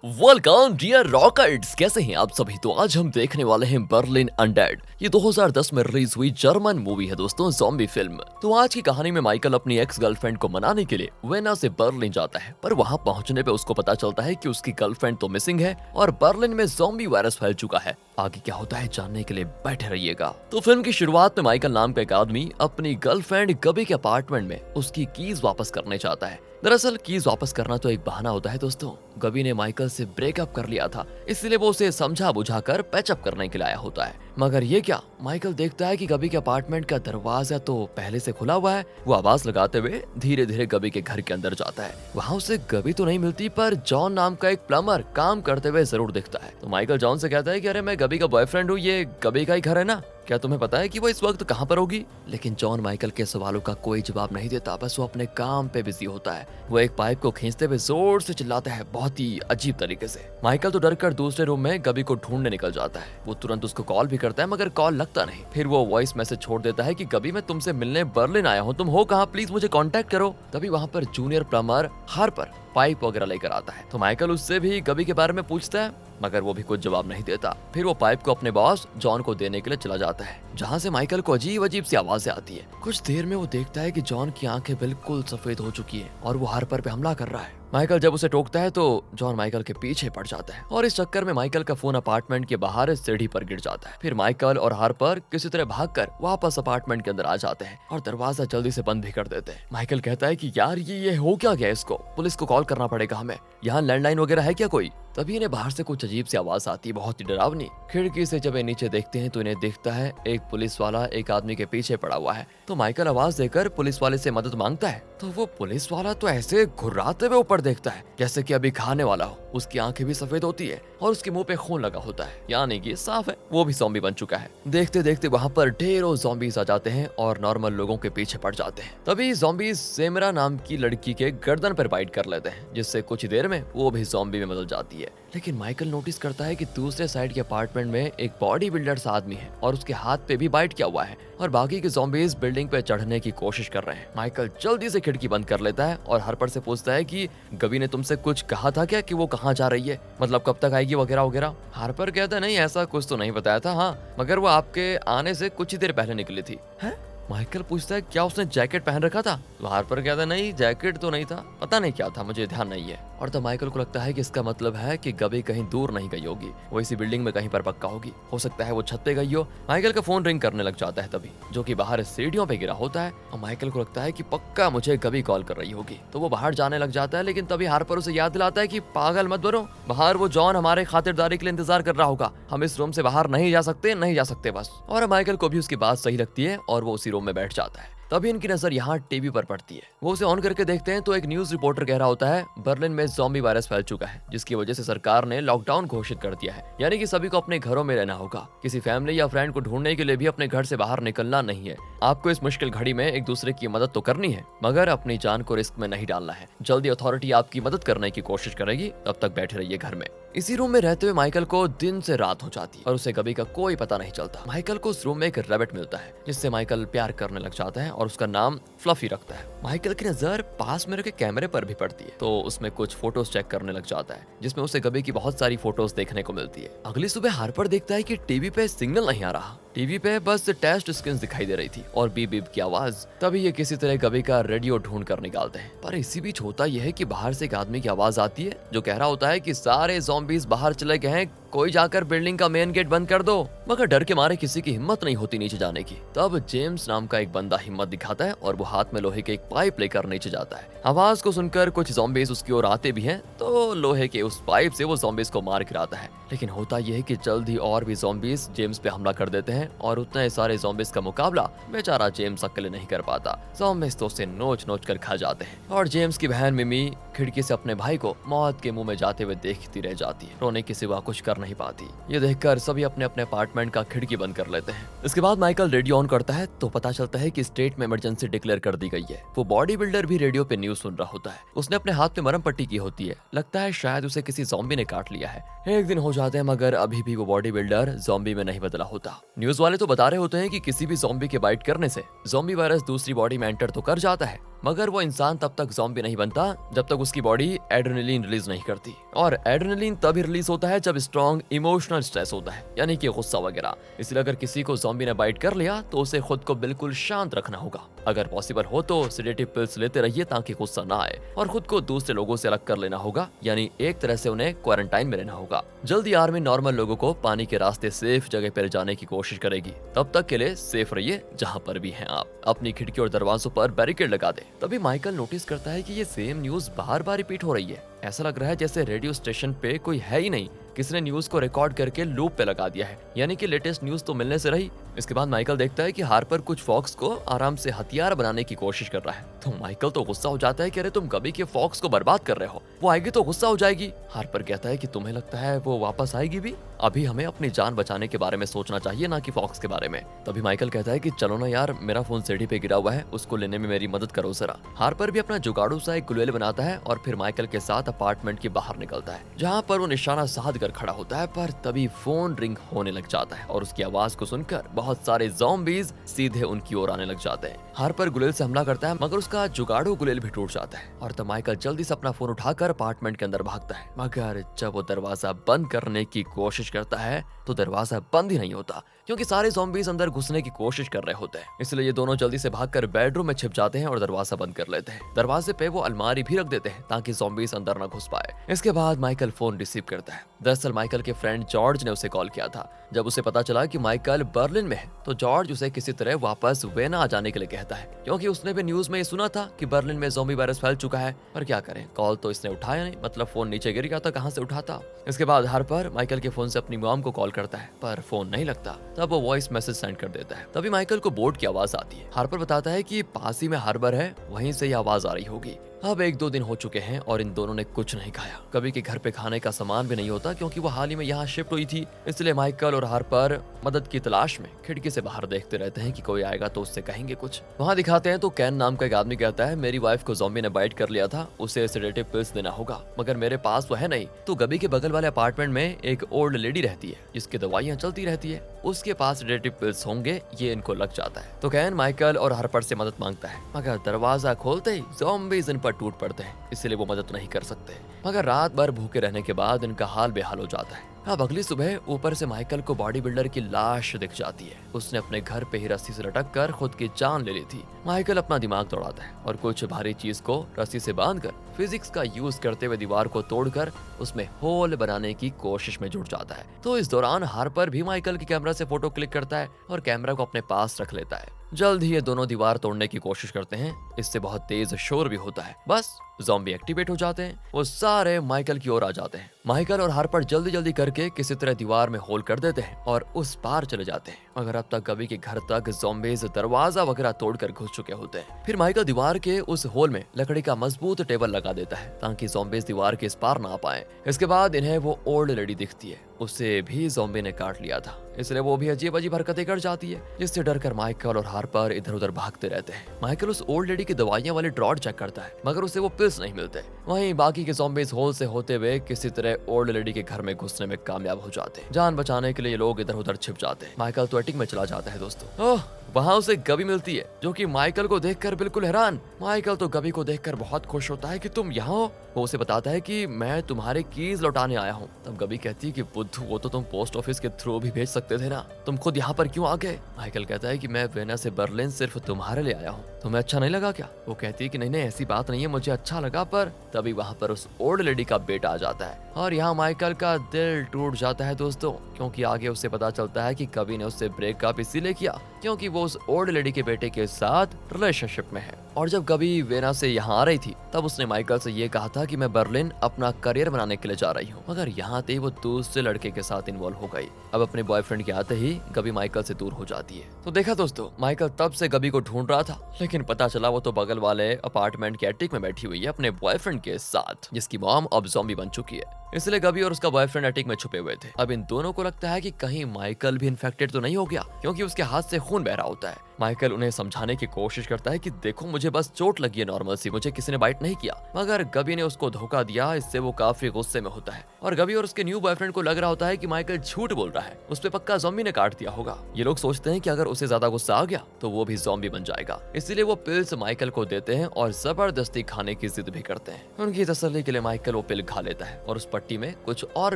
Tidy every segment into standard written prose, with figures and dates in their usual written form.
Welcome dear rockets, कैसे हैं आप सभी। तो आज हम देखने वाले हैं बर्लिन अनडेड। ये 2010 में रिलीज हुई जर्मन मूवी है दोस्तों, ज़ॉम्बी फिल्म। तो आज की कहानी में माइकल अपनी एक्स गर्लफ्रेंड को मनाने के लिए वेना से बर्लिन जाता है, पर वहां पहुंचने पे उसको पता चलता है कि उसकी गर्लफ्रेंड तो मिसिंग है और बर्लिन में ज़ॉम्बी वायरस फैल चुका है। आगे क्या होता है जानने के लिए बैठे रहिएगा। तो फिल्म की शुरुआत में माइकल नाम का एक आदमी अपनी गर्लफ्रेंड गबी के अपार्टमेंट में उसकी कीज वापस करने चाहता है। दरअसल कीज वापस करना तो एक बहाना होता है दोस्तों। गबी ने माइकल से ब्रेकअप कर लिया था, इसलिए वो उसे समझा बुझाकर पैचअप करने के लिए आया होता है। मगर ये क्या, माइकल देखता है कि गबी के अपार्टमेंट का दरवाजा तो पहले से खुला हुआ है। वो आवाज लगाते हुए धीरे धीरे गबी के घर के अंदर जाता है। वहाँ उसे गबी तो नहीं मिलती, पर जॉन नाम का एक प्लम्बर काम करते हुए जरूर दिखता है। तो माइकल जॉन से कहता है कि अरे मैं गबी का बॉयफ्रेंड हूँ, ये गबी का ही घर है ना, क्या तुम्हें पता है कि वो इस वक्त कहाँ पर होगी। लेकिन जॉन माइकल के सवालों का कोई जवाब नहीं देता, बस वो अपने काम पे बिजी होता है। वो एक पाइप को खींचते हुए जोर से चिल्लाता है, बहुत ही अजीब तरीके से। माइकल तो डरकर दूसरे रूम में गबी को ढूंढने निकल जाता है। वो तुरंत उसको कॉल भी करता है, मगर कॉल लगता नहीं। फिर वो वॉइस मैसेज छोड़ देता है कि गबी मैं तुमसे मिलने बर्लिन आया हूँ, तुम हो कहाँ, प्लीज मुझे कांटेक्ट करो। तभी वहाँ पर जूनियर प्लम्बर हार्पर पाइप वगैरह लेकर आता है। तो माइकल उससे भी गबी के बारे में पूछता है, मगर वो भी कुछ जवाब नहीं देता। फिर वो पाइप को अपने बॉस जॉन को देने के लिए चला जाता है, जहाँ से माइकल को अजीब अजीब सी आवाजें आती है। कुछ देर में वो देखता है कि जॉन की आंखें बिल्कुल सफेद हो चुकी है और वो हार्पर पे हमला कर रहा है। माइकल जब उसे टोकता है तो जॉन माइकल के पीछे पड़ जाता है और इस चक्कर में माइकल का फोन अपार्टमेंट के बाहर सीढ़ी पर गिर जाता है। फिर माइकल और हार्पर किसी तरह भागकर वापस अपार्टमेंट के अंदर आ जाते हैं और दरवाजा जल्दी से बंद भी कर देते हैं। माइकल कहता है कि यार ये हो क्या गया, इसको पुलिस को कॉल करना पड़ेगा हमें, यहाँ लैंडलाइन वगैरह है क्या कोई। तभी इन्हें बाहर से कुछ अजीब सी आवाज आती है, बहुत ही डरावनी। खिड़की से जब ये नीचे देखते हैं तो इन्हें दिखता है एक पुलिस वाला एक आदमी के पीछे पड़ा हुआ है। तो माइकल आवाज देकर पुलिस वाले से मदद मांगता है, तो वो पुलिस वाला तो ऐसे घुर्राते हुए ऊपर देखता है जैसे कि अभी खाने वाला हो। उसकी आंखें भी सफेद होती है और उसके मुंह पे खून लगा होता है, यानी कि साफ है वो भी ज़ॉम्बी बन चुका है। देखते देखते वहाँ पर ढेरों ज़ॉम्बीज आ जाते हैं और नॉर्मल लोगों के पीछे पड़ जाते हैं। तभी ज़ॉम्बीज सेमरा नाम की लड़की के गर्दन पर बाइट कर लेते हैं, जिससे कुछ ही देर में वो भी ज़ॉम्बी में बदल जाती है। लेकिन माइकल नोटिस करता है कि दूसरे साइड के अपार्टमेंट में एक बॉडी बिल्डर सा आदमी है और उसके हाथ पे भी बाइट किया हुआ है और बाकी के ज़ॉम्बीज बिल्डिंग पे चढ़ने की कोशिश कर रहे हैं। माइकल जल्दी से खिड़की बंद कर लेता है और हार्पर से पूछता है कि गबी ने तुमसे कुछ कहा था क्या कि वो कहाँ जा रही है, मतलब कब तक आएगी वगैरह वगैरह। हार्पर कहता है नहीं ऐसा कुछ तो नहीं बताया था, हाँ मगर वो आपके आने से कुछ ही देर पहले निकली थी। है? माइकल पूछता है क्या उसने जैकेट पहन रखा था। तो हार्पर कहता है नहीं जैकेट तो नहीं था, पता नहीं क्या था, मुझे ध्यान नहीं है। और तब माइकल को लगता है कि इसका मतलब है कि गबी कहीं दूर नहीं गई होगी, वो इसी बिल्डिंग में कहीं पर पक्का होगी। हो सकता है वो छत पे गई हो। माइकल का फोन रिंग करने लग जाता है तभी, जो कि बाहर सीढ़ियों पे गिरा होता है और माइकल को लगता है कि पक्का मुझे गबी कॉल कर रही होगी। तो वो बाहर जाने लग जाता है, लेकिन तभी हार्पर उसे याद दिलाता है कि पागल मत बनो, बाहर वो जॉन हमारे खातिरदारी के लिए इंतजार कर रहा होगा, हम इस रूम से बाहर नहीं जा सकते बस। और माइकल को भी उसकी बात सही लगती है और वो उसी रूम में बैठ जाता है। तभी इनकी नजर यहाँ टीवी पर पड़ती है। वो उसे ऑन करके देखते हैं तो एक न्यूज रिपोर्टर कह रहा होता है बर्लिन में ज़ॉम्बी वायरस फैल चुका है, जिसकी वजह से सरकार ने लॉकडाउन घोषित कर दिया है, यानी कि सभी को अपने घरों में रहना होगा। किसी फैमिली या फ्रेंड को ढूंढने के लिए भी अपने घर से बाहर निकलना नहीं है। आपको इस मुश्किल घड़ी में एक दूसरे की मदद तो करनी है, मगर अपनी जान को रिस्क में नहीं डालना है। जल्दी अथॉरिटी आपकी मदद करने की कोशिश करेगी, तब तक बैठे रहिए घर में। इसी रूम में रहते हुए माइकल को दिन से रात हो जाती है और उसे गबी का कोई पता नहीं चलता। माइकल को उस रूम में एक रैबिट मिलता है, जिससे माइकल प्यार करने लग जाता है और उसका नाम फ्लफी रखता है। माइकल की नजर पास में रखे कैमरे पर भी पड़ती है, तो उसमें कुछ फोटोज चेक करने लग जाता है, जिसमें उसे गबी की बहुत सारी फोटोज देखने को मिलती है। अगली सुबह हार्पर देखता है कि टीवी पे सिग्नल नहीं आ रहा, टीवी पे बस टेस्ट स्क्रीन दिखाई दे रही थी और बीप बीप की आवाज। तभी ये किसी तरह गबी का रेडियो ढूंढ कर निकालते हैं, पर इसी बीच होता यह है कि बाहर से एक आदमी की आवाज आती है, जो कह रहा होता है कि सारे ज़ॉम्बीज बाहर चले गए हैं, कोई जाकर बिल्डिंग का मेन गेट बंद कर दो। मगर डर के मारे किसी की हिम्मत नहीं होती नीचे जाने की। तब जेम्स नाम का एक बंदा हिम्मत दिखाता है और वो हाथ में लोहे के एक पाइप लेकर नीचे जाता है। आवाज को सुनकर कुछ ज़ॉम्बीज उसकी ओर आते भी हैं, तो लोहे के उस पाइप से वो ज़ॉम्बीज को मार गिराता है। लेकिन होता यह है कि जल्द ही और भी ज़ॉम्बीज जेम्स पे हमला कर देते हैं और उतने सारे ज़ॉम्बीज का मुकाबला बेचारा जेम्स अकेले नहीं कर पाता। ज़ॉम्बीज तो उसे नोच नोच कर खा जाते हैं और जेम्स की बहन मिमी खिड़की से अपने भाई को मौत के मुंह में जाते हुए देखती रह जाती है, रोने के सिवा कुछ कर नहीं पाती। ये देखकर सभी अपने अपने अपार्टमेंट का खिड़की बंद कर लेते हैं। इसके बाद माइकल रेडियो ऑन करता है तो पता चलता है कि स्टेट में इमरजेंसी डिक्लेयर कर दी गई है। वो बॉडी बिल्डर भी रेडियो पे न्यूज सुन रहा होता है। उसने अपने हाथ पे मरहम पट्टी की होती है, लगता है शायद उसे किसी ज़ॉम्बी ने काट लिया है। एक दिन हो जाते हैं मगर अभी भी वो बॉडी बिल्डर ज़ॉम्बी में नहीं बदला होता। न्यूज वाले तो बता रहे होते हैं कि किसी भी ज़ॉम्बी के बाइट करने से ज़ॉम्बी वायरस दूसरी बॉडी में एंटर तो कर जाता है, मगर वो इंसान तब तक ज़ॉम्बी नहीं बनता जब तक उसकी बॉडी एड्रेनलिन रिलीज नहीं करती। और एड्रेनलिन तभी रिलीज होता है जब स्ट्रॉन्ग इमोशनल स्ट्रेस होता है, यानी कि गुस्सा वगैरह। इसलिए अगर किसी को ज़ॉम्बी ने बाइट कर लिया तो उसे खुद को बिल्कुल शांत रखना होगा। अगर पॉसिबल हो तो सेडेटिव पिल्स लेते रहिए ताकि गुस्सा ना आए, और खुद को दूसरे लोगों से अलग कर लेना होगा, यानी एक तरह से उन्हें क्वारंटाइन में रहना होगा। जल्दी आर्मी नॉर्मल लोगों को पानी के रास्ते सेफ जगह पर जाने की कोशिश करेगी। तब तक के लिए सेफ रहिए जहां पर भी हैं आप। अपनी खिड़की और दरवाजों पर बैरिकेड लगा दे। तभी माइकल नोटिस करता है कि ये सेम न्यूज बार बार रिपीट हो रही है। ऐसा लग रहा है जैसे रेडियो स्टेशन पे कोई है ही नहीं, किसी ने न्यूज को रिकॉर्ड करके लूप पे लगा दिया है, यानी कि लेटेस्ट न्यूज तो मिलने से रही। इसके बाद माइकल देखता है कि हार्पर कुछ फॉक्स को आराम से हथियार बनाने की कोशिश कर रहा है। तो माइकल तो गुस्सा हो जाता है कि अरे तुम गबी के फॉक्स को बर्बाद कर रहे हो, वो आएगी तो गुस्सा हो जाएगी। हार्पर कहता है कि तुम्हें लगता है वो वापस आएगी भी? अभी हमें अपनी जान बचाने के बारे में सोचना चाहिए, ना कि फॉक्स के बारे में। तभी माइकल कहता है कि चलो ना यार, मेरा फोन सीढ़ी पे गिरा हुआ है, उसको लेने में मेरी मदद करो जरा। हार्पर भी अपना जुगाड़ू सा एक गुलेल बनाता है और फिर माइकल के साथ अपार्टमेंट के बाहर निकलता है, जहाँ पर वो निशाना साध कर खड़ा होता है। पर तभी फोन रिंग होने लग जाता है और उसकी आवाज को सुनकर बहुत सारे ज़ॉम्बीज सीधे उनकी ओर आने लग जाते हैं। हार्पर गुलेल से हमला करता है, मगर उसका जुगाड़ू गुलेल भी टूट जाता है और तब माइकल जल्दी से अपना फोन उठाकर अपार्टमेंट के अंदर भागता है। मगर जब वो दरवाजा बंद करने की कोशिश करता है तो दरवाजा बंद ही नहीं होता, क्योंकि सारे ज़ॉम्बीज अंदर घुसने की कोशिश कर रहे होते हैं। इसलिए ये दोनों जल्दी से भागकर बेडरूम में छिप जाते हैं और दरवाजा बंद कर लेते हैं। दरवाजे पे वो अलमारी भी रख देते हैं ताकि ज़ॉम्बीज अंदर न घुस पाए। इसके बाद माइकल फोन रिसीव करता है। दरअसल माइकल के फ्रेंड जॉर्ज ने उसे कॉल किया था। जब उसे पता चला कि माइकल बर्लिन में है तो जॉर्ज उसे किसी तरह वापस वेना आ जाने के लिए कहता है, क्योंकि उसने भी न्यूज में ये सुना था कि बर्लिन में ज़ॉम्बी वायरस फैल चुका है। पर क्या करें, कॉल तो इसने उठाया नहीं, मतलब फोन नीचे गिर गया था, कहां से उठाता। इसके बाद हार्पर माइकल के फोन से अपनी मॉम को कॉल करता है, पर फोन नहीं लगता। तब वो वॉइस मैसेज सेंड कर देता है। तभी माइकल को बोर्ड की आवाज आती है। हार्पर बताता है कि पास ही में हार्बर है, वहीं से ये आवाज आ रही होगी। अब 1-2 दिन हो चुके हैं और इन दोनों ने कुछ नहीं खाया। कभी के घर पे खाने का सामान भी नहीं होता, क्योंकि वो हाल ही में यहाँ शिफ्ट हुई थी। इसलिए माइकल और हार्पर मदद की तलाश में खिड़की से बाहर देखते रहते हैं कि कोई आएगा तो उससे कहेंगे कुछ। वहाँ दिखाते हैं तो कैन नाम का एक आदमी कहता है, मेरी वाइफ को ज़ॉम्बी ने बाइट कर लिया था, उसे सेडेटिव पिल्स देना होगा, मगर मेरे पास वो है नहीं। तो गबी के बगल वाले अपार्टमेंट में एक ओल्ड लेडी रहती है जिसकी दवाइयाँ चलती रहती है, उसके पास सेडेटिव पिल्स होंगे, ये इनको लग जाता है। तो कैन माइकल और हार्पर से मदद मांगता है, मगर दरवाजा खोलते ही ज़ॉम्बीज इन पर टूट पड़ते हैं, इसलिए वो मदद नहीं कर सकते। मगर रात भर भूखे रहने के बाद इनका हाल बेहाल हो जाता है। अब अगली सुबह ऊपर से माइकल को बॉडी बिल्डर की लाश दिख जाती है। उसने अपने घर पे ही रस्सी से लटक कर खुद की जान ले ली थी। माइकल अपना दिमाग दौड़ाता है और कुछ भारी चीज को रस्सी से बांधकर फिजिक्स का यूज करते हुए दीवार को तोड़कर उसमें होल बनाने की कोशिश में जुट जाता है। तो इस दौरान हार्पर भी माइकल की कैमरा से फोटो क्लिक करता है और कैमरा को अपने पास रख लेता है। जल्द ही ये दोनों दीवार तोड़ने की कोशिश करते हैं। इससे बहुत तेज शोर भी होता है। बस ज़ॉम्बी एक्टिवेट हो जाते हैं, वो सारे माइकल की ओर आ जाते हैं। माइकल और हार्पर जल्दी जल्दी करके किसी तरह दीवार में होल कर देते हैं और उस पार चले जाते हैं। मगर अब तक गबी के घर तक ज़ॉम्बीज दरवाजा वगैरह तोड़कर घुस चुके होते हैं। फिर माइकल दीवार के उस होल में लकड़ी का मजबूत टेबल लगा देता है ताकि ज़ॉम्बीज दीवार के इस पार ना आ पाए। इसके बाद इन्हें वो ओल्ड लेडी दिखती है, उसे भी ज़ॉम्बी ने काट लिया था, इसलिए वो भी अजीब अजीब हरकतें कर जाती है, जिससे डरकर माइकल और हार्पर इधर उधर भागते रहते हैं। माइकल उस ओल्ड लेडी की दवाइयां वाले ड्रॉर चेक करता है, मगर उसे वो पिल्स नहीं मिलते। वहीं बाकी के ज़ॉम्बीज होल से होते हुए किसी तरह ओल्ड लेडी के घर में घुसने में कामयाब हो जाते हैं। जान बचाने के लिए ये लोग इधर उधर छिप जाते हैं। माइकल तो एटिक में चला जाता है दोस्तों। ओह, वहाँ उसे गबी मिलती है, जो कि माइकल को देखकर बिल्कुल हैरान। माइकल तो गबी को देखकर बहुत खुश होता है कि तुम यहाँ हो। वो उसे बताता है कि मैं तुम्हारे कीज लौटाने आया हूँ। तब गबी कहती है कि बुद्धू, वो तो तुम पोस्ट ऑफिस के थ्रू भी भेज सकते थे ना, तुम खुद यहाँ पर क्यों आ गए? माइकल कहता है कि मैं वेना से बर्लिन सिर्फ तुम्हारे लिए आया हूँ, तुम्हें अच्छा नहीं लगा क्या? वो कहती है कि नहीं नहीं, ऐसी बात नहीं है, मुझे अच्छा लगा। पर तभी वहाँ पर उस ओल्ड लेडी का बेटा आ जाता है और यहाँ माइकल का दिल टूट जाता है दोस्तों, क्योंकि आगे उसे पता चलता है कि कबी ने उससे ब्रेकअप इसीलिए किया क्योंकि वो उस ओल्ड लेडी के बेटे के साथ रिलेशनशिप में है। और जब कबी वेना से यहाँ आ रही थी तब उसने माइकल से ये कहा था कि मैं बर्लिन अपना करियर बनाने के लिए जा रही हूँ, मगर यहाँ आते ही वो दूसरे लड़के के साथ इन्वॉल्व हो गई। अब अपने बॉयफ्रेंड के आते ही कबी माइकल से दूर हो जाती है। तो देखा दोस्तों, माइकल तब से कबी को ढूंढ रहा था, लेकिन पता चला वो तो बगल वाले अपार्टमेंट के एटिक में बैठी हुई है अपने बॉयफ्रेंड के साथ, जिसकी मॉम अब ज़ॉम्बी बन चुकी है। इसलिए कबी और उसका बॉयफ्रेंड एटिक में छुपे हुए थे। अब इन दोनों को लगता है कि कहीं माइकल भी इन्फेक्टेड तो नहीं हो गया, क्योंकि उसके हाथ से खून बह रहा होता है। माइकल उन्हें समझाने की कोशिश करता है कि देखो मुझे बस चोट लगी है नॉर्मल सी, मुझे किसी ने बाइट नहीं किया, मगर गबी ने उसको धोखा दिया। इससे वो काफी गुस्से में होता है और गबी और उसके न्यू बॉयफ्रेंड को लग रहा होता है कि माइकल झूठ बोल रहा है, उस पे पक्का ज़ॉम्बी ने काट दिया होगा। ये लोग सोचते हैं कि अगर उसे ज्यादा गुस्सा आ गया तो वो भी ज़ॉम्बी बन जाएगा, इसलिए वो पिल्स माइकल को देते हैं और जबरदस्ती खाने की जिद भी करते हैं। उनकी तसल्ली के लिए माइकल वो पिल खा लेता है और उस पट्टी में कुछ और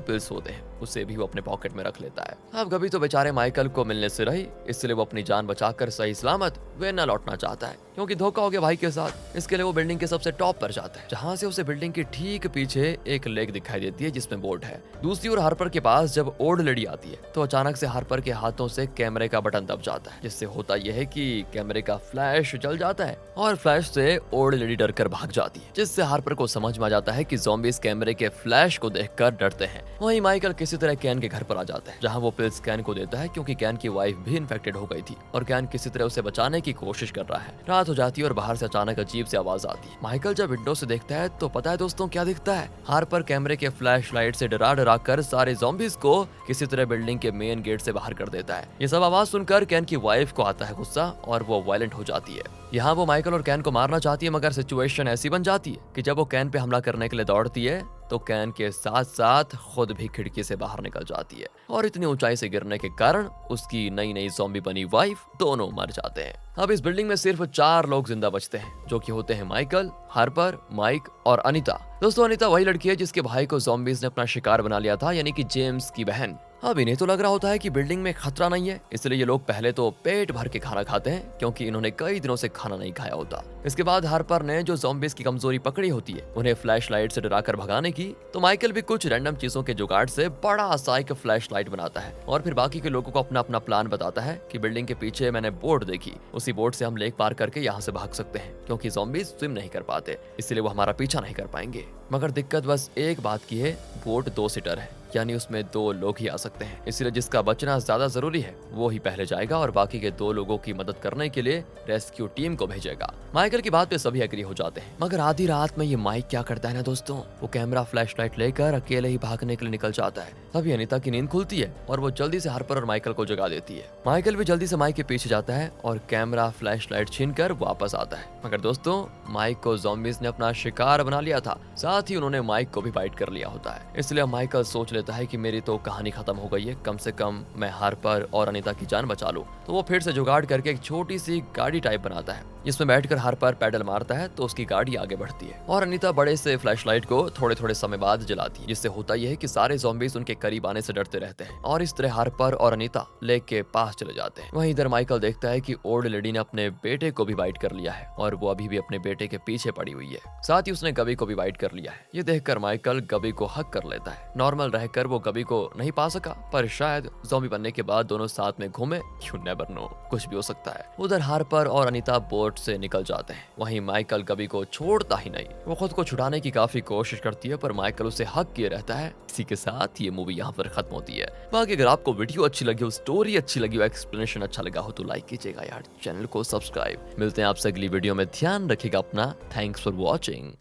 पिल्स होते हैं, उसे भी वो अपने पॉकेट में रख लेता है। अब गबी तो बेचारे माइकल को मिलने से रही, इसलिए वो अपनी जान बचाकर सही सलामत वेना लौटना चाहता है, क्योंकि धोखा हो गया भाई के साथ। इसके लिए वो बिल्डिंग के सबसे टॉप पर जाता है, जहाँ से उसे बिल्डिंग के ठीक पीछे एक लेक दिखाई देती है जिसमें बोट है। दूसरी ओर हार्पर के पास जब ओल्ड लेडी आती है तो अचानक से हार्पर के हाथों से कैमरे का बटन दब जाता है, जिससे होता यह है कि कैमरे का फ्लैश जल जाता है और फ्लैश से ओल्ड लेडी डरकर भाग जाती है, जिससे हार्पर को समझ में आ जाता है कि ज़ॉम्बीज़ कैमरे के फ्लैश को देखकर डरते हैं। वहीं माइकल किसी तरह कैन के घर पर आ जाता है, जहां वो पिल्स कैन को देता है, क्योंकि कैन की वाइफ भी इन्फेक्टेड हो गई थी और कैन किसी तरह उसे बचाने की कोशिश कर रहा है। रात हो जाती है और बाहर से अचानक अजीब सी आवाज आती है। माइकल जब विंडो से देखता है तो पता है दोस्तों क्या दिखता है? हार्पर कैमरे के फ्लैश लाइट से डरा डरा कर सारे ज़ॉम्बीज़ को किसी तरह बिल्डिंग के मेन गेट से बाहर कर देता है। ये सब आवाज सुनकर कैन की वाइफ को आता है गुस्सा और वो वायलेंट हो जाती है। यहाँ वो माइकल और कैन को मारना चाहती है, मगर सिचुएशन ऐसी बन जाती है कि जब वो कैन पे हमला करने के लिए दौड़ती है तो कैन के साथ साथ खुद भी खिड़की से बाहर निकल जाती है और इतनी ऊंचाई से गिरने के कारण उसकी नई नई ज़ॉम्बी बनी वाइफ दोनों मर जाते हैं। अब इस बिल्डिंग में सिर्फ 4 लोग जिंदा बचते हैं, जो कि होते हैं माइकल, हार्पर, माइक और अनीता। दोस्तों अनीता वही लड़की है जिसके भाई को ज़ॉम्बीज़ ने अपना शिकार बना लिया था, यानी कि जेम्स की बहन। अब इन्हें तो लग रहा होता है कि बिल्डिंग में खतरा नहीं है, इसलिए ये लोग पहले तो पेट भर के खाना खाते हैं, क्योंकि इन्होंने कई दिनों से खाना नहीं खाया होता। इसके बाद हार्पर ने जो ज़ॉम्बीज़ की कमजोरी पकड़ी होती है उन्हें फ्लैश लाइट से डराकर भगाने की, तो माइकल भी कुछ रैंडम चीजों के जुगाड़ से बड़ा सा एक फ्लैश लाइट बनाता है और फिर बाकी के लोगों को अपना अपना प्लान बताता है कि बिल्डिंग के पीछे मैंने बोट देखी, उसी बोट से हम लेक पार करके यहाँ से भाग सकते हैं, क्योंकि ज़ॉम्बीज़ स्विम नहीं कर पाते, इसलिए वो हमारा पीछा नहीं कर पाएंगे। मगर दिक्कत बस एक बात की है, बोट 2 सीटर है, यानी उसमें 2 लोग ही आ सकते हैं, इसलिए जिसका बचना ज्यादा जरूरी है वो ही पहले जाएगा और बाकी के 2 लोगों की मदद करने के लिए रेस्क्यू टीम को भेजेगा। माइकल की बात पे सभी एग्री हो जाते हैं, मगर आधी रात में ये माइक क्या करता है ना दोस्तों, वो कैमरा फ्लैश लाइट लेकर अकेले ही भागने के लिए निकल जाता है। तभी अनीता की नींद खुलती है और वो जल्दी से हार्पर और माइकल को जगा देती है। माइकल भी जल्दी से माइक के पीछे जाता है और कैमरा फ्लैश लाइट छीन कर वापस आता है, मगर दोस्तों माइक को ज़ॉम्बीज़ ने अपना शिकार बना लिया था, साथ ही उन्होंने माइक को भी बाइट कर लिया होता है। इसलिए माइकल सोच लेता है कि मेरी तो कहानी खत्म हो गई है, कम से कम मैं हार्पर और अनीता की जान बचा लूं। तो वो फिर से जुगाड़ करके एक छोटी सी गाड़ी टाइप बनाता है, जिसमें बैठकर हार्पर पैडल मारता है तो उसकी गाड़ी आगे बढ़ती है और अनीता बड़े से फ्लैशलाइट को थोड़े थोड़े समय बाद जलाती है, जिससे होता यह है कि सारे ज़ॉम्बीज़ उनके करीब आने से डरते रहते हैं और इस तरह हार्पर और अनीता लेक के पास चले जाते हैं। वहीं इधर माइकल देखता है कि ओल्ड लेडी ने अपने बेटे को भी बाइट कर लिया है और वो अभी भी अपने बेटे के पीछे पड़ी हुई है, साथ ही उसने गबी को भी बाइट कर लिया है। ये देखकर माइकल गबी को हक कर लेता है। नॉर्मल रहकर वो गबी को नहीं पा सका, पर शायद ज़ॉम्बी बनने के बाद दोनों साथ में घूमे, यू नेवर नो, कुछ भी हो सकता है। उधर हार्पर और अनीता बोट से निकल जाते हैं। वहीं माइकल गबी को छोड़ता ही नहीं, वो खुद को छुड़ाने की काफी कोशिश करती है, पर माइकल उसे हक किए रहता है। इसी के साथ ये मूवी यहाँ पर खत्म होती है। बाकी अगर आपको वीडियो अच्छी लगी हो, स्टोरी अच्छी लगी हो, एक्सप्लेनेशन अच्छा लगा हो तो लाइक कीजिएगा यार, चैनल को सब्सक्राइब। मिलते हैं आपसे अगली वीडियो में, ध्यान रखिएगा अपना। Thanks for watching.